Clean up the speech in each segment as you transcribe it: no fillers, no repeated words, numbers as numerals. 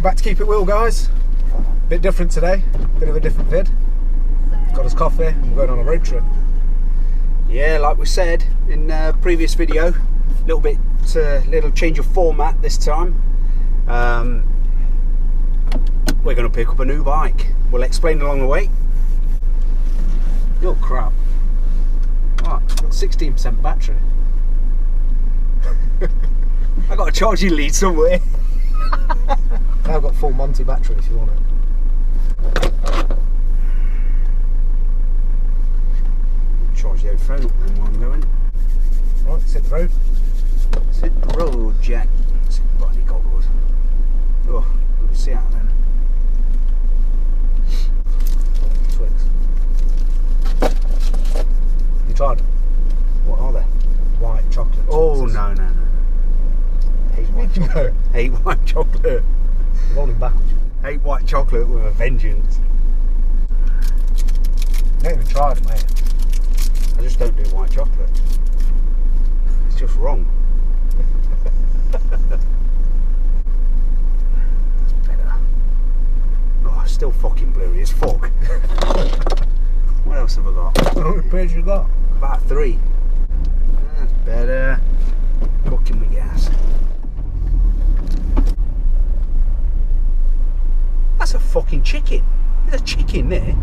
back to Keep It Real, guys. Bit different today, bit of a different vid. Got us coffee and we're going on a road trip. Yeah, like we said in previous video, little change of format this time. We're going to pick up a new bike. We'll explain along the way. Oh crap. What? Got 16% battery. I got a charging lead somewhere. I've got full Monty battery if you want it. Charge the old phone up then while I'm going. Right, let's hit the road. Let's hit the road, Jack. Let's see if we've got any goggles. Oh, let me see out then. Twigs. You tried them? What are they? White chocolate. Oh, Twigs. no. Hate white chocolate. Hate white chocolate. Rolling backwards. Hate white chocolate with a vengeance. I ain't even tried them, mate. I just don't do white chocolate. It's just wrong. That's better. Oh, it's still fucking blurry as fuck. What else have I got? How many pairs you got? About 3. That's better. Cooking with gas. That's a fucking chicken. There's a chicken there.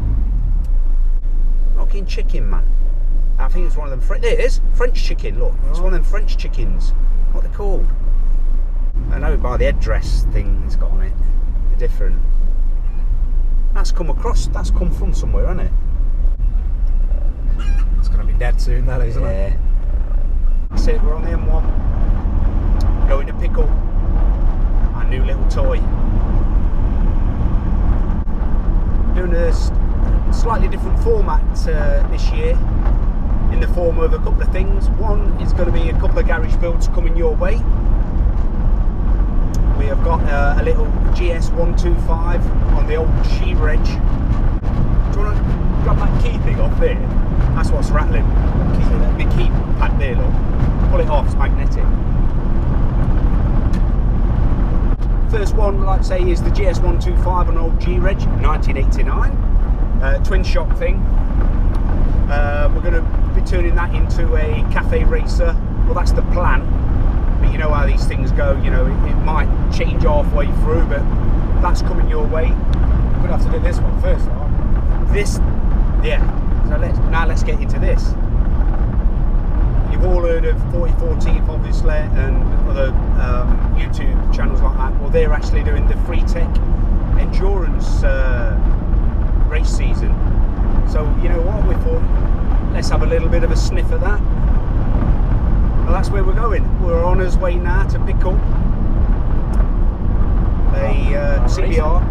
Fucking chicken, man. I think it's one of them. There it is. French chicken. Look, it's one of them French chickens. What are they called? I know by the headdress thing it's got on it. They're different. That's come from somewhere, hasn't it? It's going to be dead soon, that isn't it? Yeah. That's it. We're on the M1. Going to pick up our new little toy. Doing a slightly different format this year, in the form of a couple of things. One is going to be a couple of garage builds coming your way. We have got a little GS125 on the old G-Reg. Do you want to grab that key thing off there? That's what's rattling. The key pad there, look. Pull it off, it's magnetic. First one, like I say, is the GS125 on old G-Reg, 1989. Twin shock thing. We're going to be turning that into a cafe racer. Well, that's the plan. But you know how these things go. You know, it might change halfway through, but that's coming your way. We're going to have to do this one first, aren't we? This, yeah. So let's get into this. You've all heard of 44 Teeth, obviously, and other YouTube channels like that. Well, they're actually doing the Freetech endurance race season. So you know what, we thought, let's have a little bit of a sniff at that. Well, that's where we're going. We're on our way now to pick up a CBR.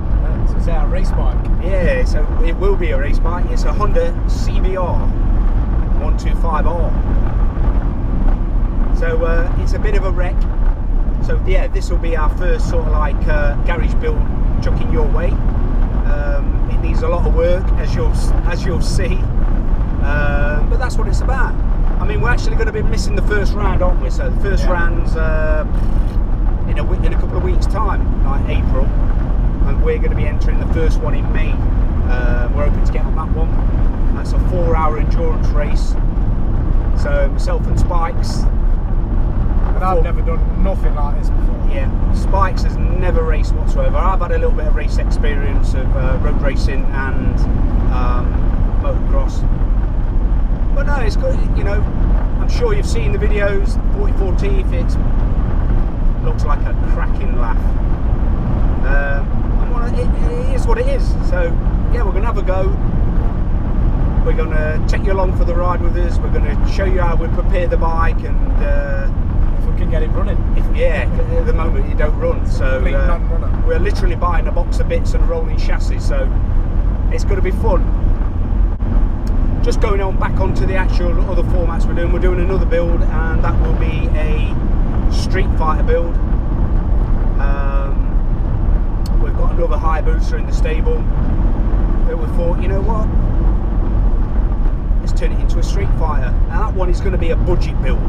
So it's our race bike. Yeah, so it will be a race bike. It's a Honda CBR125R. So it's a bit of a wreck. So yeah, this will be our first sort of like garage build chucking your way. It needs a lot of work, as you'll see, but that's what it's about. I mean, we're actually going to be missing the first round, aren't we? So the first round's in a couple of weeks' time, like April, and we're going to be entering the first one in May. We're hoping to get on that one. That's a 4-hour endurance race. So myself and Spikes. And I've never done nothing like this before. Yeah, Spikes has never raced whatsoever. I've had a little bit of race experience of road racing and motocross. But no, it's good, you know, I'm sure you've seen the videos, 44 Teeth, it looks like a cracking laugh. It is what it is. So yeah, we're going to have a go. We're going to take you along for the ride with us. We're going to show you how we prepare the bike and if we can get it running. At the moment you don't run, so we're literally buying a box of bits and a rolling chassis, so it's going to be fun. Just going on back onto the actual other formats we're doing another build, and that will be a Street Fighter build. We've got another high booster in the stable, but we thought, you know what, let's turn it into a Street Fighter. Now that one is going to be a budget build.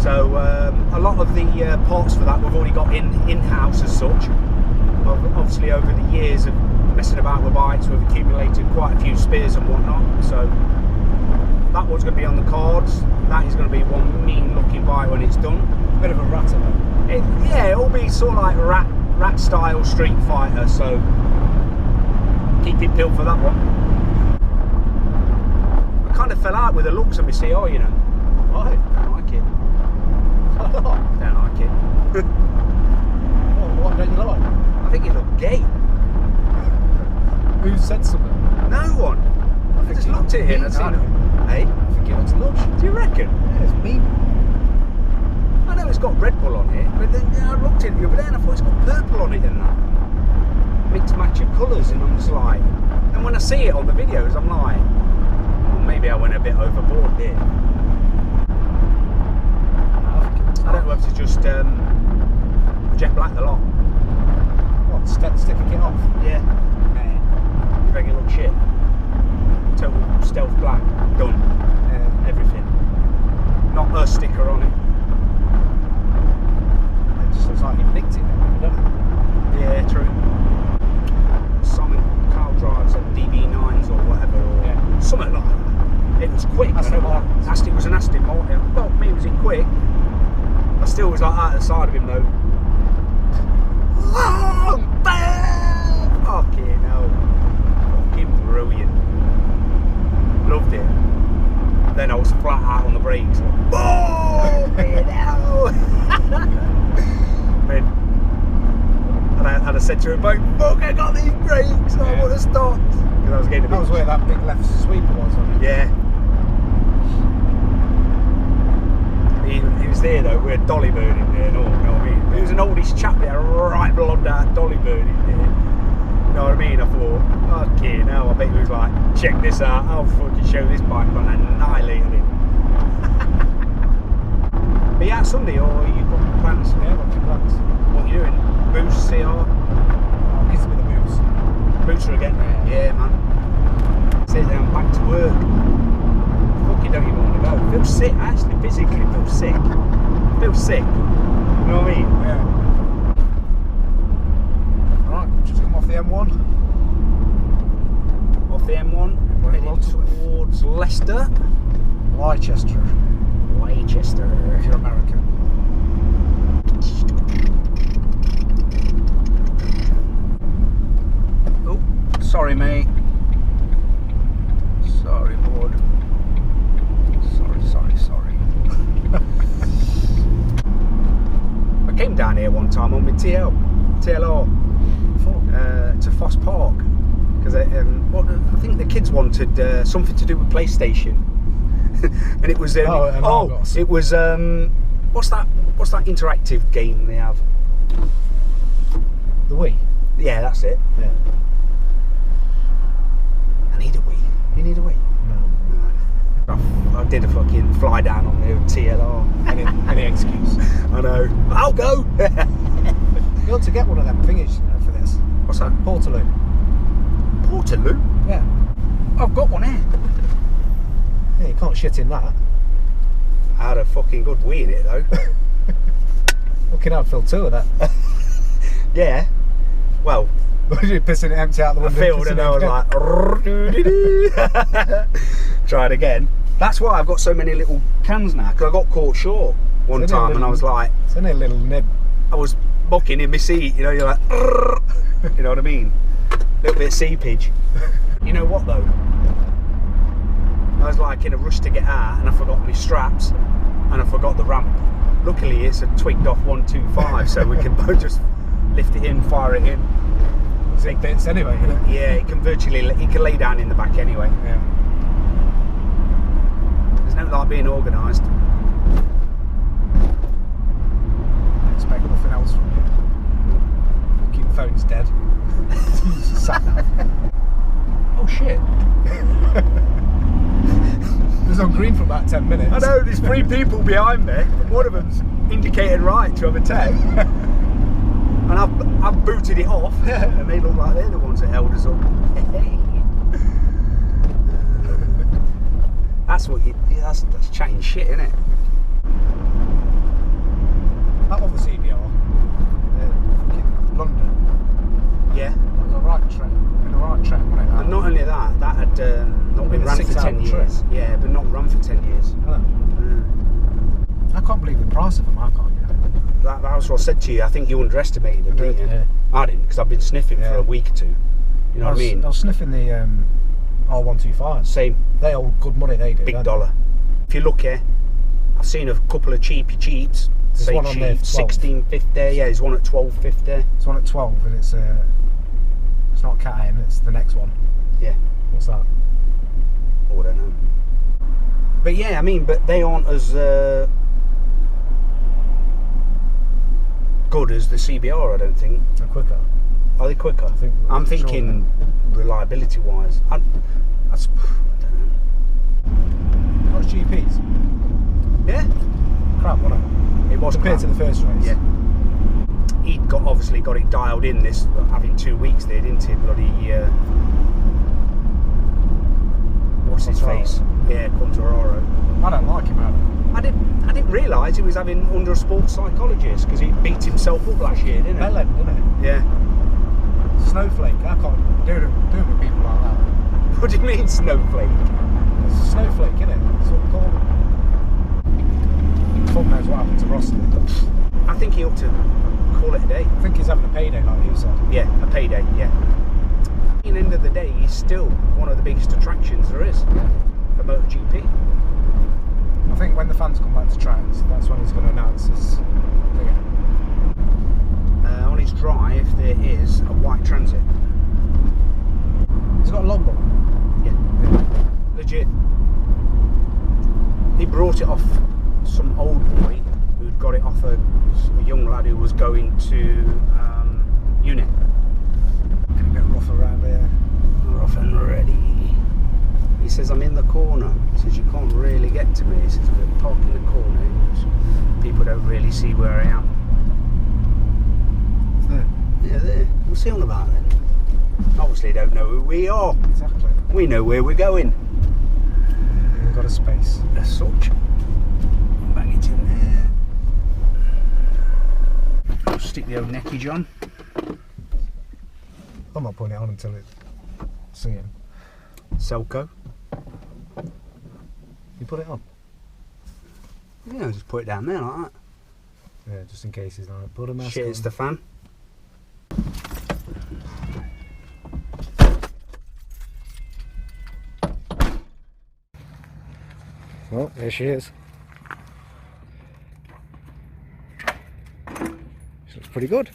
So a lot of the parts for that we've already got in-house as such. Obviously over the years of messing about with bikes, we've accumulated quite a few spares and whatnot, so that one's going to be on the cards. That is going to be one mean looking bike when it's done. Bit of a ratter though. Yeah, it'll be sort of like rat style Street Fighter, so keep it built for that one. I kind of fell out with the looks of my CR, you know. Why? Don't like it. Don't like it. What don't you like? I think it looked gay. Who said something? No one. I just looked at it and I seen it. Hey? I think it looks lush. Do you reckon? Yeah, it's mean. I know it's got Red Bull on it, but then I looked at it the other day and I thought it's got purple on it and that. Mixed match of colours, and I'm just like, and when I see it on the videos, I'm like, well, maybe I went a bit overboard here. I don't know if it's just jet black the lot. What, sticking it off? Yeah. You reckon it looks shit? Total stealth black, done. Everything. Not a sticker on it. It just looks like you've nicked it, doesn't it? Yeah, true. Simon Carl drives, like DB9s or whatever, or something like that. It was quick. Aston Martin. It was an Aston Martin. Well, me, was it quick? I still was like out the side of him though. Oh, bam! Fucking hell. Fucking brilliant. Loved it. Then I was flat out on the brakes. Like, boom! Hell! And I said to her, fuck, I got these brakes, I want to stop. Because I was getting a bit. That was where that big left sweeper was, wasn't it? Yeah. He was there though, we had Dolly Bird in there and all, you know what I mean? He was an oldish chap there, right blonde out Dolly Bird in there. You know what I mean? I thought, fucking hell, I bet he was like, check this out, I'll fucking show this bike on and annihilated him. Are you out Sunday or are you got plans? Yeah, got 2 plans. What are you doing? Boost, CR? Oh, needs to be the boots. Booster again? Yeah, man. Sit down, back to work. Fucking don't even want to go. Feel sick, actually, physically feel sick. Feel sick. You know what I mean? Yeah. Alright, just come off the M1. Off the M1, heading towards Leicester. Leicester. Leicester. If you're American. Oh, sorry mate. Sorry bud. Sorry. I came down here one time on my TLR to Foss Park because I think the kids wanted something to do with PlayStation, and it was it was what's that interactive game they have? The Wii. Yeah, that's it. Yeah. I need a Wii. You need a Wii? No. I did a fucking fly down on the TLR. Any excuse. I know. I'll go. You ought to get one of them thingies for this. What's that? Portaloo. Portaloo? Yeah. I've got one here. Yeah, you can't shit in that. I had a fucking good Wii in it though. Fucking hell, fill 2 of that. Yeah. Well, You're pissing it empty out the window. I filled and I was like, try it again. That's why I've got so many little cans now, because I got caught short one time and I was like, it's only a little nib. I was bucking in my seat, you know, you're like, you know what I mean? A little bit of seepage. You know what though? I was like in a rush to get out and I forgot my straps and I forgot the ramp. Luckily it's a twigged off 125 so we can both just lift it in, fire it in. Big bits anyway, you know? Yeah, it can lay down in the back anyway. Yeah. There's no like being organised. I expect nothing else from you. Fucking phone's dead. Sat down. Oh shit. It was on green for about 10 minutes. I know, there's 3 people behind me and one of them's indicated right to overtake. And I've booted it off and they look like they're the ones that held us up. That's chatting shit, isn't it? That other CBR, fucking London, years. Yeah, but not run for 10 years. Oh. I can't believe the price of them. I can't get it. That's what I said to you. I think you underestimated them, didn't you? Yeah. I didn't, because I've been sniffing for a week or two. You know what I mean? I was sniffing the R125. Same. They all good money, they do. Big dollar. If you look here, I've seen a couple of cheapy cheaps. There's Say one on there cheap, for 16.50. Yeah, there's one at 12.50. It's one at 12, and it's not Cat M, it's the next one. Yeah. What's that? Oh, I don't know. But yeah, I mean, but they aren't as good as the CBR, I don't think. They're quicker. Are they quicker? I'm thinking reliability wise. I don't know. What's GPs? Yeah. Crap, wasn't it? It was compared to the first race. Yeah. He'd obviously got it dialed in this, having 2 weeks there, didn't he? Bloody what's his face? Yeah, Quintararo. I don't like him, Adam. I didn't realise he was having under a sports psychologist, because he beat himself up last year, didn't he? Bellend, didn't he? Yeah. Snowflake. I can't do it with people like that. What do you mean, snowflake? It's a snowflake, isn't it? That's what we call them. Fuck knows what happened to Rossi. I think he ought to call it a day. I think he's having a payday, like you said. Yeah, a payday, yeah. At the end of the day, he's still one of the biggest attractions there is for MotoGP. I think when the fans come back to tracks, that's when he's going to announce his thing. On his drive, there is a white Transit. He's got a logbook. Yeah. Legit. He brought it off some old boy who'd got it off a young lad who was going to uni. Getting a bit rough around here. Rough and ready. He says, I'm in the corner. He says, you can't really get to me. He says, we're parking in the corner. People don't really see where I am. Yeah, there. What's he on about then? Obviously don't know who we are. Exactly. We know where we're going. We've got a space. As such. Bang it in there. I'll stick the old neckage on. I'm not putting it on until it's singing. Selco. You put it on? Yeah, just put it down there like that. Yeah, just in case he's like, put a mask Shit, on. it's the fan. Well, there she is. She looks pretty good.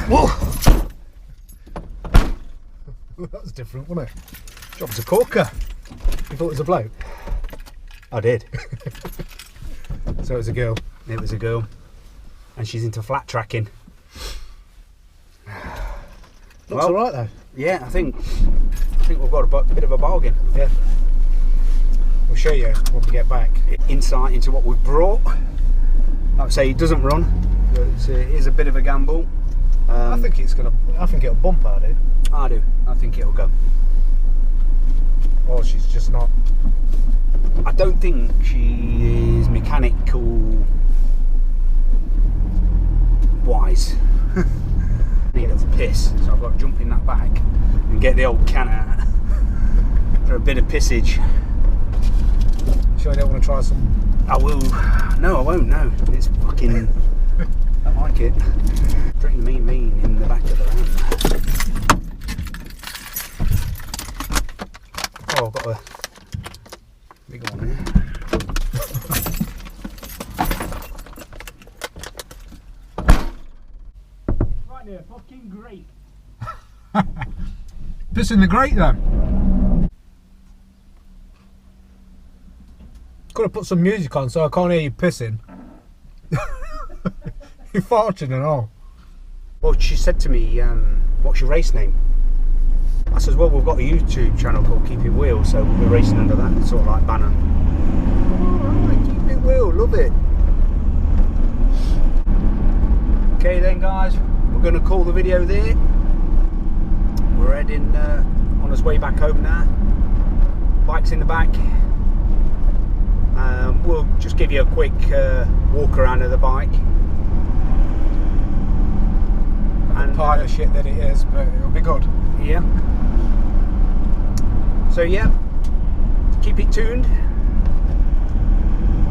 Whoa! That was different, wasn't it? Job's a corker. You thought it was a bloke? I did. So it was a girl. It was a girl. And she's into flat tracking. Looks alright though. Yeah, I think we've got a bit of a bargain. Yeah. We'll show you when we get back. Insight into what we've brought. Like I say, it doesn't run. It is a bit of a gamble. I think it'll bump out it. I do. I think it'll go. Or she's just not. I don't think she is mechanical wise. I need a piss, so I've got to jump in that back and get the old can out for a bit of pissage. Sure you don't want to try some? I will. No, I won't. No, it's fucking. I like it. Pretty mean in the back of the van. Oh, I've got a big one here. Right there, fucking great. Piss in the grate then. Could have put some music on so I can't hear you pissing. You're farting and all. Well, she said to me, what's your race name? I says, well, we've got a YouTube channel called Keep It Wheel, so we're racing under that. It's sort of like banner. Alright, Keep It Wheel, love it. Okay then guys, we're going to call the video there. We're heading on his way back home now. Bike's in the back. We'll just give give you a quick walk around of the bike. And Pile of shit that it is, but it'll be good. yeah. So yeah, keep it tuned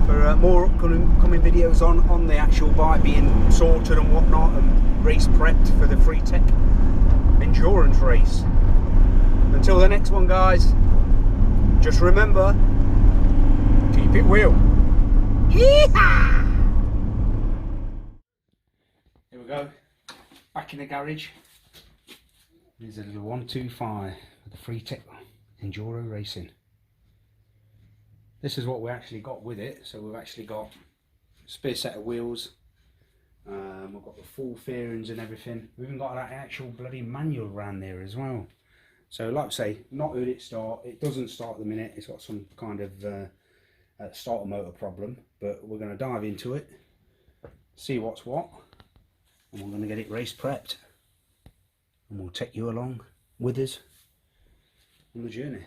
for more upcoming videos on the actual bike being sorted and whatnot, and race prepped for the Freetech endurance race. Until the next one, guys, just remember, Keep it real. Yeehaw! Here we go, back in the garage. There's a little 125 for the Freetech Enduro Racing. This is what we actually got with it. So we've actually got a spare set of wheels. We've got the full fairings and everything. We've even got that actual bloody manual around there as well. So like I say, not heard it start. It doesn't start at the minute. It's got some kind of starter motor problem. But we're going to dive into it, see what's what, and we're going to get it race prepped. And we'll take you along with us on the journey.